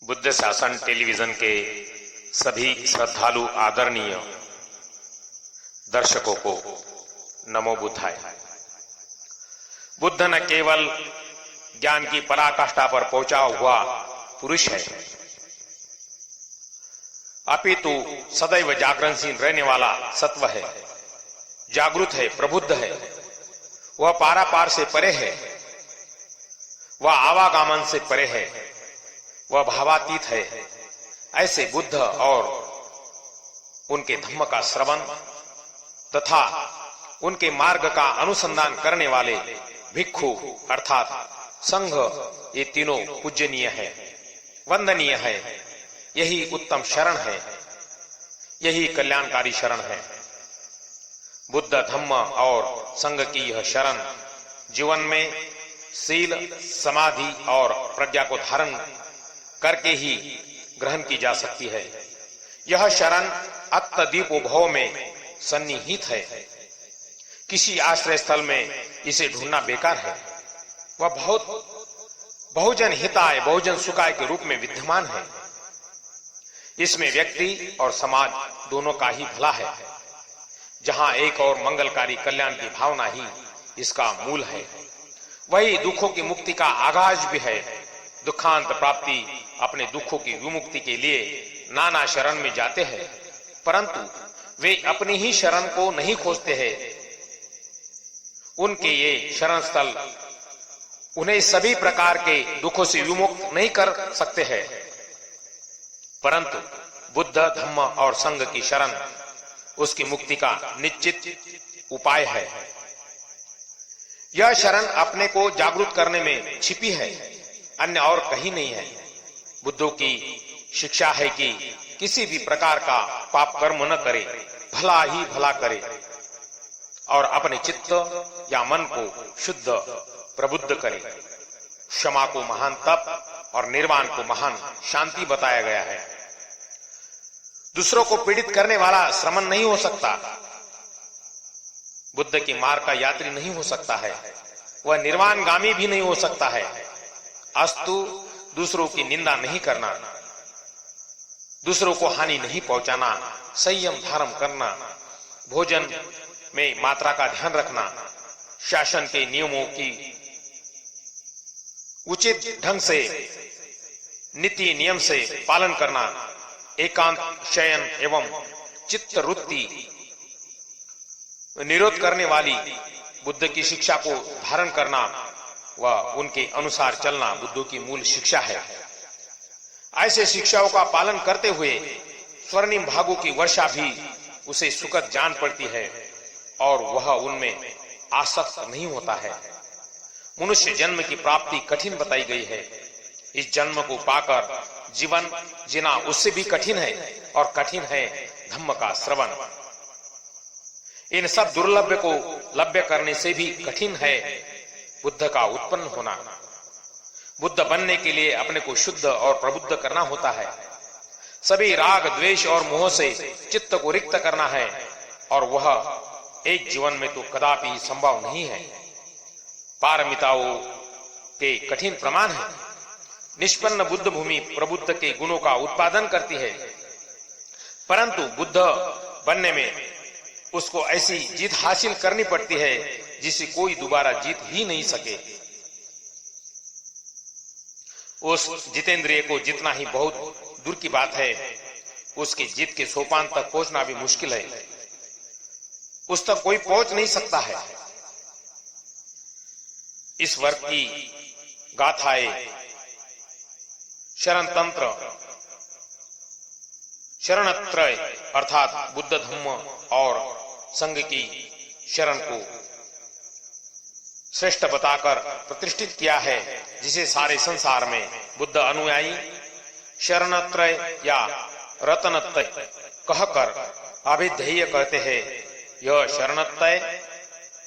बुद्ध शासन टेलीविजन के सभी श्रद्धालु आदरणीय दर्शकों को नमो बुद्धाय। बुद्ध न केवल ज्ञान की पराकाष्ठा पर पहुंचा हुआ पुरुष है, अपितु सदैव जागरणशील रहने वाला सत्व है, जागृत है, प्रबुद्ध है। वह पारापार से परे है, वह आवागमन से परे है, वह भावातीत है। ऐसे बुद्ध और उनके धम्म का श्रवण तथा उनके मार्ग का अनुसंधान करने वाले भिक्षु अर्थात संघ, ये तीनों पूजनीय है, वंदनीय है। यही उत्तम शरण है, यही कल्याणकारी शरण है। बुद्ध धम्म और संघ की यह शरण जीवन में शील, समाधि और प्रज्ञा को धारण करके ही ग्रहण की जा सकती है। यह शरण अत्तदीपोभव में सन्निहित है। किसी आश्रय स्थल में इसे ढूंढना बेकार है। वह बहुजन हिताय, बहुजन सुखाय के रूप में विद्यमान है। इसमें व्यक्ति और समाज दोनों का ही भला है। जहां एक और मंगलकारी कल्याण की भावना ही इसका मूल है, वही दुखों की मुक्ति का आगाज भी है। दुखांत प्राप्ति अपने दुखों की विमुक्ति के लिए नाना शरण में जाते हैं, परंतु वे अपनी ही शरण को नहीं खोजते हैं। उनके ये शरण स्थल उन्हें सभी प्रकार के दुखों से विमुक्त नहीं कर सकते हैं, परंतु बुद्ध धम्म और संघ की शरण उसकी मुक्ति का निश्चित उपाय है। यह शरण अपने को जागरूक करने में छिपी है, अन्य और कहीं नहीं है। बुद्धों की शिक्षा है कि किसी भी प्रकार का पाप कर्म न करे, भला ही भला करे और अपने चित्त या मन को शुद्ध प्रबुद्ध करे। क्षमा को महान तप और निर्वाण को महान शांति बताया गया है। दूसरों को पीड़ित करने वाला श्रमण नहीं हो सकता, बुद्ध के मार्ग का यात्री नहीं हो सकता है, वह निर्वाणगामी भी नहीं हो सकता है। अस्तु दूसरों की निंदा नहीं करना, दूसरों को हानि नहीं पहुंचाना, संयम धारण करना, भोजन में मात्रा का ध्यान रखना, शासन के नियमों की उचित ढंग से नीति नियम से पालन करना, एकांत शयन एवं चित्त वृत्ति निरोध करने वाली बुद्ध की शिक्षा को धारण करना व उनके अनुसार चलना बुद्धों की मूल शिक्षा है। ऐसे शिक्षाओं का पालन करते हुए स्वर्णिम भागों की वर्षा भी उसे सुखद जान पड़ती है और वह उनमें आसक्त नहीं होता है। मनुष्य जन्म की प्राप्ति कठिन बताई गई है। इस जन्म को पाकर जीवन जीना उससे भी कठिन है और कठिन है धम्म का श्रवण। इन सब दुर्लभ को लभ्य करने से भी कठिन है बुद्ध का उत्पन्न होना। बुद्ध बनने के लिए अपने को शुद्ध और प्रबुद्ध करना होता है। सभी राग, द्वेष और मोह से चित्त को रिक्त करना है और वह एक जीवन में तो कदापि संभव नहीं है। पारमिताओं के कठिन प्रमाण है। निष्पन्न बुद्ध भूमि प्रबुद्ध के गुणों का उत्पादन करती है, परंतु बुद्ध बनने में उसको ऐसी जीत हासिल करनी पड़ती है जिसे कोई दोबारा जीत ही नहीं सके। उस जितेंद्रिय को जीतना ही बहुत दूर की बात है, उसकी जीत के सोपान तक पहुंचना भी मुश्किल है। उस तक कोई पहुंच नहीं सकता है। इस वर्ग की गाथाएं शरण तंत्र, शरणत्रय अर्थात बुद्ध धम्म और संघ की शरण को श्रेष्ठ बताकर प्रतिष्ठित किया है, जिसे सारे संसार में बुद्ध अनुयायी शरणत्रय या रत्नत्रय कहकर अभिधेय कहते हैं। यह शरणत्रय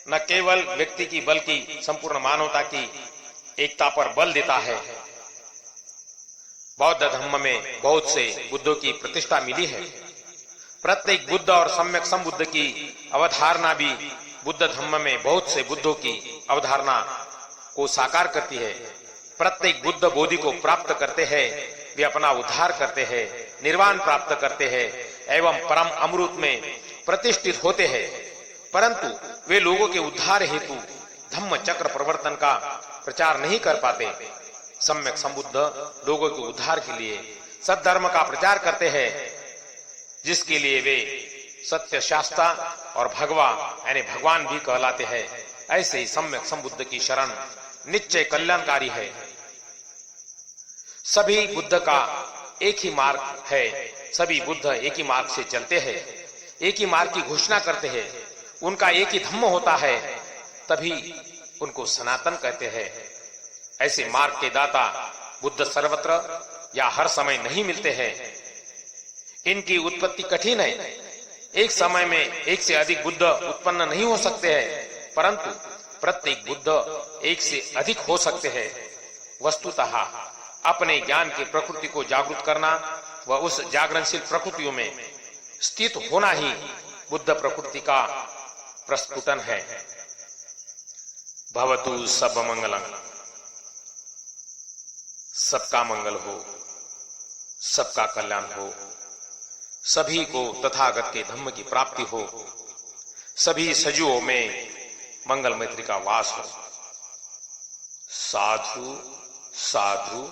न केवल व्यक्ति की बल्कि संपूर्ण मानवता की एकता पर बल देता है। बौद्ध धर्म में बहुत से बुद्धों की प्रतिष्ठा मिली है। प्रत्येक बुद्ध और सम्यक संबुद्ध की अवधारणा भी बुद्ध धर्म में बहुत से बुद्धों की अवधारणा को साकार करती है। प्रत्येक बुद्ध बोधि को प्राप्त करते हैं वे अपना उद्धार करते हैं, निर्वाण प्राप्त करते हैं एवं परम अमृत में प्रतिष्ठित होते हैं, परंतु वे लोगों के उद्धार हेतु धम्म चक्र प्रवर्तन का प्रचार नहीं कर पाते। सम्यक संबुद्ध लोगों के उद्धार के लिए सद्धर्म का प्रचार करते हैं, जिसके लिए वे सत्य शास्त्रा और भगवा यानी भगवान भी कहलाते हैं। ऐसे ही सम्यक संबुद्ध की शरण निश्चय कल्याणकारी है। सभी बुद्ध का एक ही मार्ग है, सभी बुद्ध एक ही मार्ग से चलते हैं, एक ही मार्ग की घोषणा करते हैं, उनका एक ही धम्म होता है, तभी उनको सनातन कहते हैं। ऐसे मार्ग के दाता बुद्ध सर्वत्र या हर समय नहीं मिलते हैं। इनकी उत्पत्ति कठिन है। एक समय में एक से अधिक बुद्ध उत्पन्न नहीं हो सकते हैं, परंतु प्रत्येक बुद्ध एक से अधिक हो सकते हैं। वस्तुतः अपने ज्ञान की प्रकृति को जागृत करना व उस जागरणशील प्रकृतियों में स्थित होना ही बुद्ध प्रकृति का प्रस्फुटन है। भवतु सब मंगलम, सबका मंगल हो, सबका कल्याण हो, सभी को तथागत के धम्म की प्राप्ति हो, सभी सजीवों में मंगल मैत्री का वास हो। साधु साधु साधु।